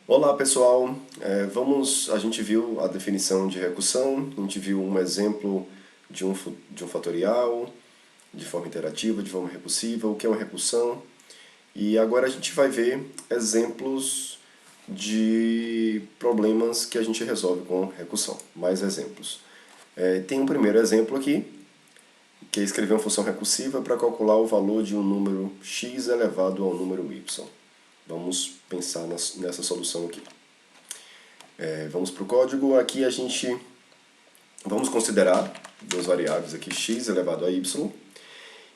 Olá pessoal, a gente viu a definição de recursão, a gente viu um exemplo de um fatorial, de forma interativa, de forma recursiva, o que é uma recursão. E agora a gente vai ver exemplos de problemas que a gente resolve com recursão. Mais exemplos. Tem um primeiro exemplo aqui, que é escrever uma função recursiva para calcular o valor de um número x elevado ao número y. Vamos pensar nessa solução aqui. Vamos para o código. Aqui vamos considerar duas variáveis aqui, x elevado a y.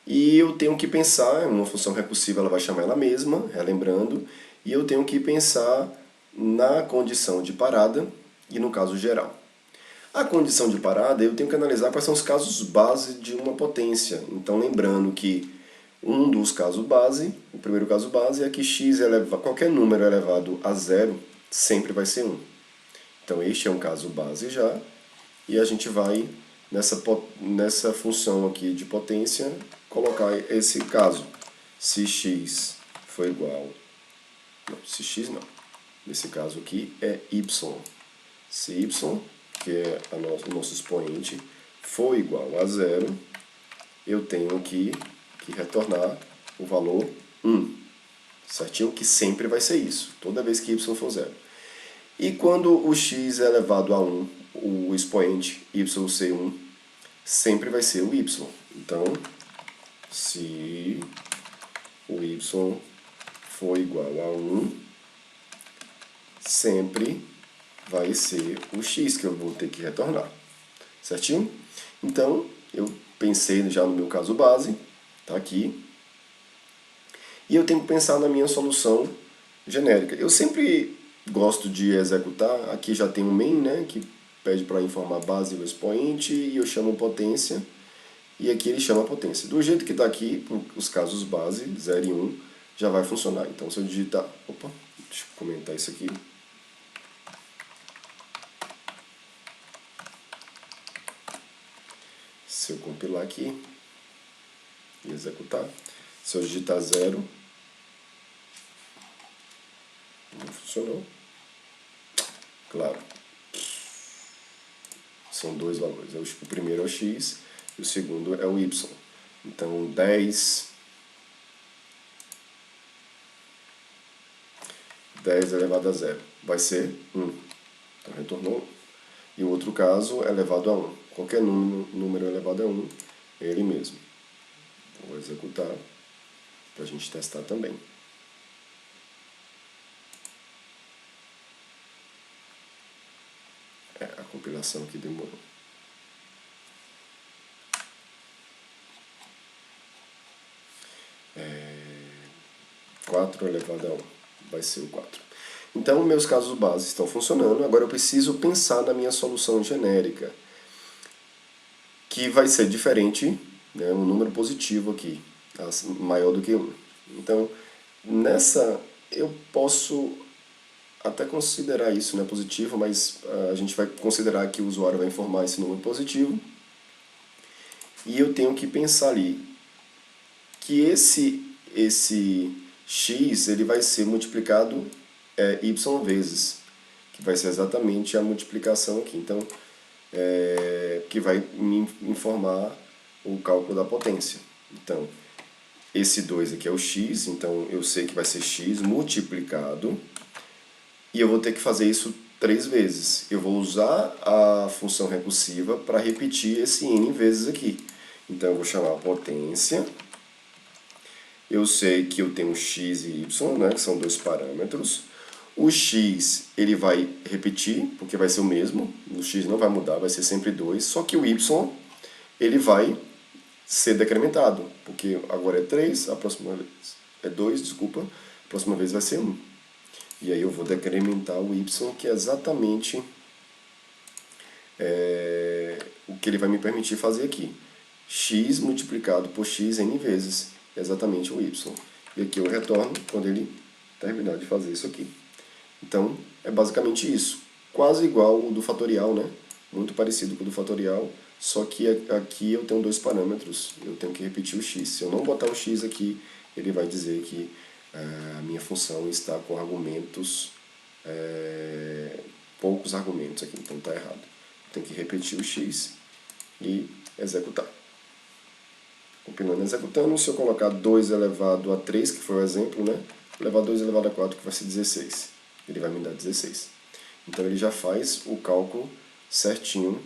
E eu tenho que pensar, uma função recursiva ela vai chamar ela mesma, relembrando, e eu tenho que pensar na condição de parada e no caso geral. A condição de parada eu tenho que analisar quais são os casos base de uma potência. Então lembrando que um dos casos base, o primeiro caso base é que qualquer número elevado a zero sempre vai ser 1. Então este é um caso base já, e a gente vai nessa função aqui de potência colocar esse caso. Se x for igual... Não, se x não. Nesse caso aqui é y. Se y, que é o nosso expoente, for igual a zero, eu tenho aqui que retornar o valor 1. Certinho? Que sempre vai ser isso, toda vez que y for zero. E quando o x é elevado a 1, o expoente y ser 1, sempre vai ser o y. Então, se o y for igual a 1, sempre vai ser o x que eu vou ter que retornar. Certinho? Então, eu pensei já no meu caso base, tá aqui. E eu tenho que pensar na minha solução genérica. Eu sempre gosto de executar, aqui já tem um main, né, que pede para informar a base e o expoente, e eu chamo potência, e aqui ele chama a potência. Do jeito que está aqui, os casos base, 0 e 1, já vai funcionar. Então se eu digitar, deixa eu comentar isso aqui. Se eu compilar aqui e executar, se eu digitar 0, não funcionou. Claro. São dois valores. O primeiro é o x e o segundo é o y. Então 10 elevado a 0 vai ser 1. Então retornou 1. E o outro caso é elevado a 1. Qualquer número elevado a 1 é ele mesmo. Vou executar para a gente testar também. A compilação aqui demorou. 4 elevado a 1 vai ser o 4. Então, meus casos base estão funcionando. Agora eu preciso pensar na minha solução genérica, que vai ser diferente, né, um número positivo aqui, maior do que 1. Então, nessa eu posso até considerar isso, né, positivo, mas a gente vai considerar que o usuário vai informar esse número positivo. E eu tenho que pensar ali que esse x ele vai ser multiplicado y vezes, que vai ser exatamente a multiplicação aqui. Então, que vai me informar o cálculo da potência. Então, esse 2 aqui é o x, então eu sei que vai ser x multiplicado, e eu vou ter que fazer isso 3 vezes. Eu vou usar a função recursiva para repetir esse n vezes aqui. Então eu vou chamar a potência. Eu sei que eu tenho x e y, né, que são dois parâmetros. O x ele vai repetir, porque vai ser o mesmo. O x não vai mudar, vai ser sempre 2. Só que o y ele vai ser decrementado, porque agora é 3, a próxima vez é 2, desculpa. A próxima vez vai ser 1. E aí eu vou decrementar o y, que é exatamente o que ele vai me permitir fazer aqui. X multiplicado por x n vezes, é exatamente o y. E aqui eu retorno quando ele terminar de fazer isso aqui. Então, é basicamente isso. Quase igual o do fatorial, né? Muito parecido com o do fatorial, só que aqui eu tenho dois parâmetros, eu tenho que repetir o x. Se eu não botar o x aqui, ele vai dizer que a minha função está com argumentos poucos argumentos aqui, então está errado. Tem que repetir o x e executar. Compilando e executando, se eu colocar 2 elevado a 3, que foi o exemplo, né? Vou levar 2 elevado a 4, que vai ser 16. Ele vai me dar 16. Então ele já faz o cálculo certinho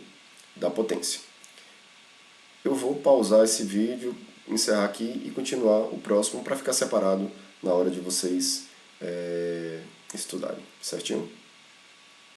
da potência. Eu vou pausar esse vídeo, encerrar aqui e continuar o próximo para ficar separado na hora de vocês estudarem, certinho?